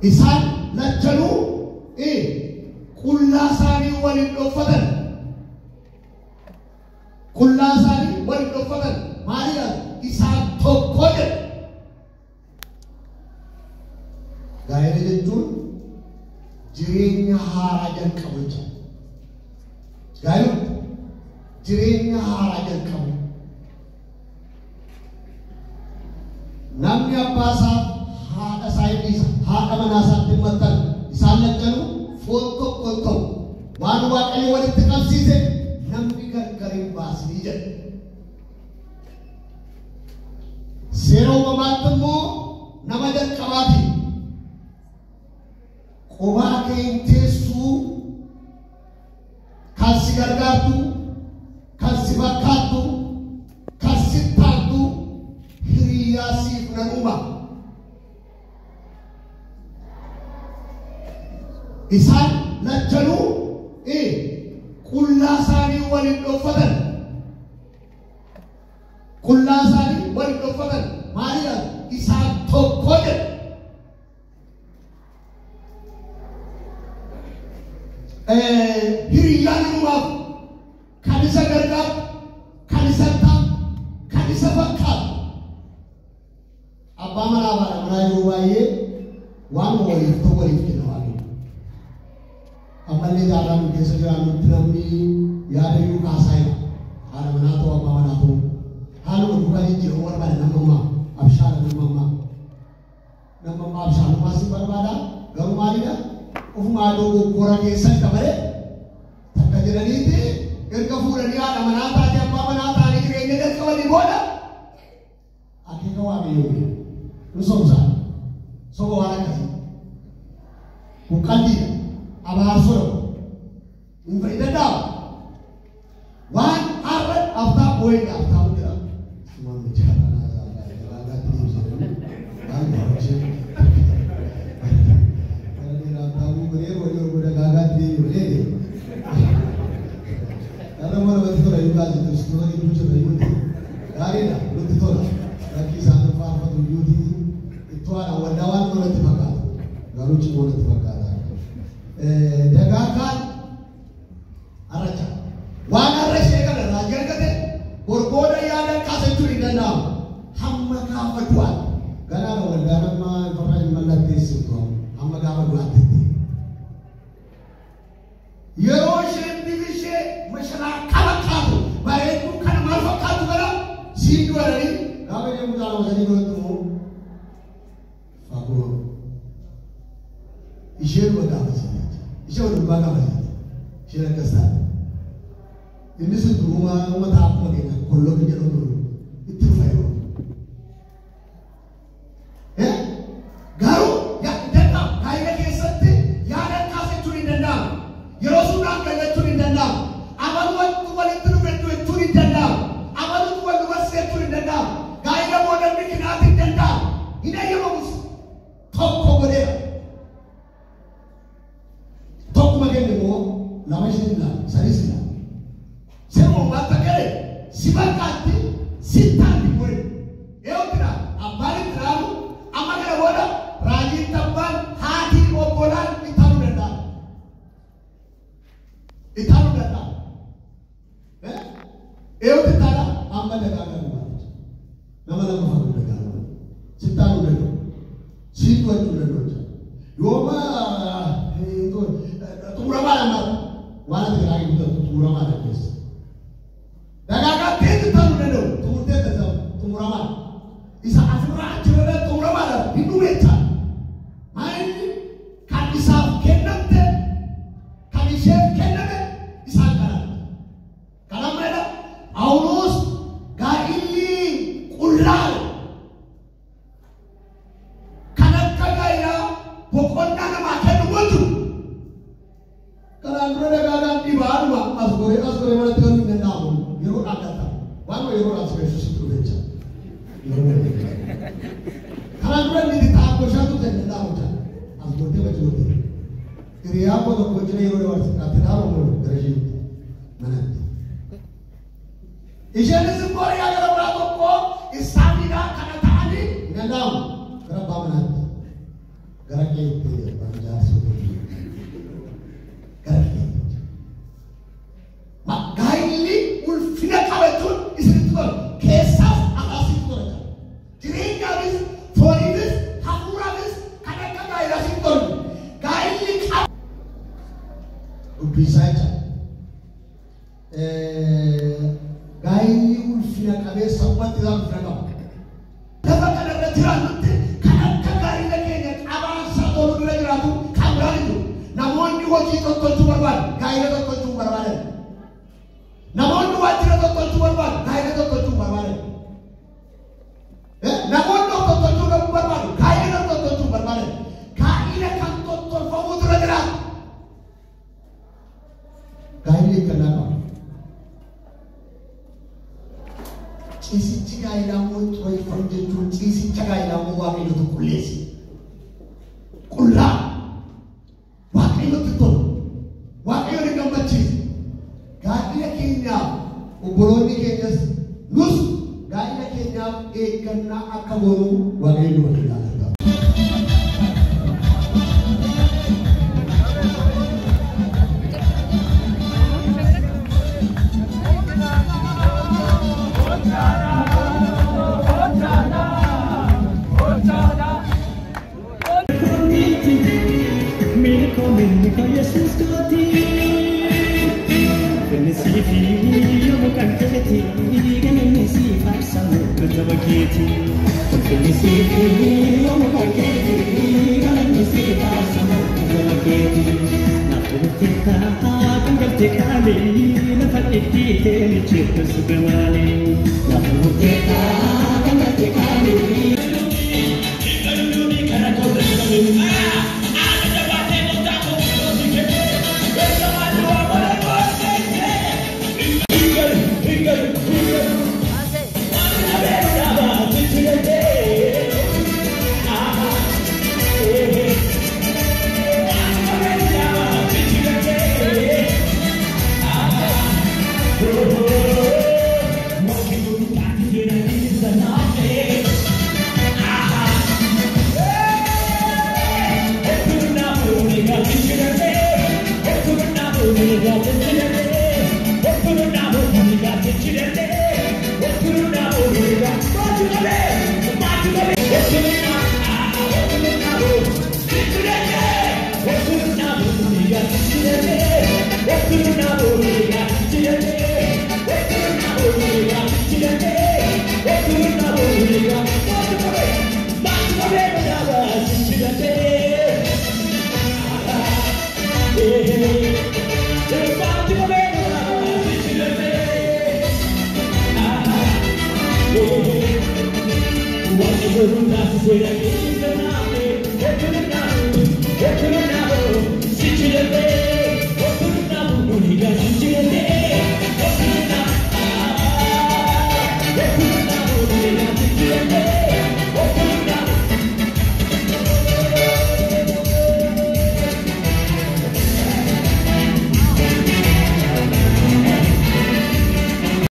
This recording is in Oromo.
إسان لجلو كل ساني وللأفضل كل ساني وللأفضل ماريا إسان توكوجل غير جدون جرينيا هاراجن كوجا غير جرينيا هاراجن كوجا نامي أباسا هذا سايبيس هذا مناسب تمتن إسان لجلو فوتو فوتو وانو واقعي ولتقام سيسي نامي كريم باس نيجا سيرو مماتمو نمجن كوادي Oba keintesu kasi gargatu kasi bakatu kasi tatu hiriyasi nanuma isan najalu kullasani walidofatan Maria isan tokkoje hiriyan rumah kanisa gargap kanisa tam kanisa bakal abba mana yuwaye wan wali to wali kinawali amalle dalam desa jalan tramni ya yu kasai ana mana to abba mana to halu bukan jiro war bana namma abshar namma abshar masih berbada garu malida Ufumado kurang esan kamare, tak jadi itu, kerja furan dia ada menata dia apa menata ni kerja dia kau di bola, akhirnya kau ambil ini, lu songsan, sogo orang kasih, bukan dia, abah suruh, umpai dedam, one hour after going after dia, semua bicara nasa, agak tinggi sini, agak macam. Dagakan araja wana rashe kada rajar kade borgoda yana kasanturi dana hamma ka fatwa gana wadana ma faraj mallati sito hamma ka fatwa yero shen divishe mashara kalakatu bare ku kan marfakatu gara sidu arani gabe je mudalo zani gotu fago isheru wadabasi isheru wadabasi shira kasa ini seduruma mata apa ni kollo kejadian dulu itu fayo garu ya dendam kaya kesate ya dan kasih curi dendam yerosunan kaya curi dendam amal waktu balik itu curi dendam amal waktu wasir curi dendam kaya modal bikin hati dendam ini yang bagus toko boleh toko makin demo nama sila sarisila Semo mata kere sibakati sitani boy eotra abali tramu amagara boda raji tabban hati obolan italu denda eotra tara amma daga nama faru daga sitanu dendo situ dendo yoma itu tumurama nama wala tirai itu tumurama ada kes Dagakan itu tahu dulu, tumurnya itu tumurama. Isa asmara cuma tumurama itu beca. Main kan isa kenam te, kan isa kenam isa karam. Karam mana? Aulus gaili ulal. Kanak kagaya pokoknya nama kenu mutu. Karam mana gagan di baru asgore mana tuan mengenal. Yero agata, wano yero asbe susu beca. Karena dua ni ditahap bersatu dan tidak ujar, asbote baca ujar. Kiriya ko to kujne yero lewat katinaro mo derajat mana? Ijazah sekolah yang ada berapa ko istamina karena tadi ngendam kerana mana? gara keetti banjaa sooti gara keetti gaa'illi ulfina qabachuun isinitti tolu keessaaf akaasiif tola jireenyaafis fooniifis hafuuraafis kan akka gaa'elaasiif tolu gaa'illi dubbisaa jecha gaa'illi ulfina qabeessa ummatti isaa ulfina qaba lafa kanarra jiraannutti kan akka gaa'ila keenya qabaansaa toluu dura jiraatu kan biraan hin jiru namoonni hojii tokkochuu barbaadu gaa'ila tokkochuu barbaadan namoonni waajjira tokkochuu barbaadu gaa'ila tokkochuu barbaadan namoonni tokkochuu barbaadu gaa'ila tokkochuu barbaadan gaa'ila kan tolfamuu dura jiraatu gaa'illi kanaa qaba ciisichi gaa'ilaa moo xooyifam jechuun ciisicha gaa'ilaa moo waaqayyotu qulleessi qullaa waaqayyotti tolu waaqayyoon gammachiisa gaa'ila keenyaaf obboloonni keenyas nus gaa'ila keenyaaf eeggannaa akka goonu waaqayyoon nu wajjin gargaara. What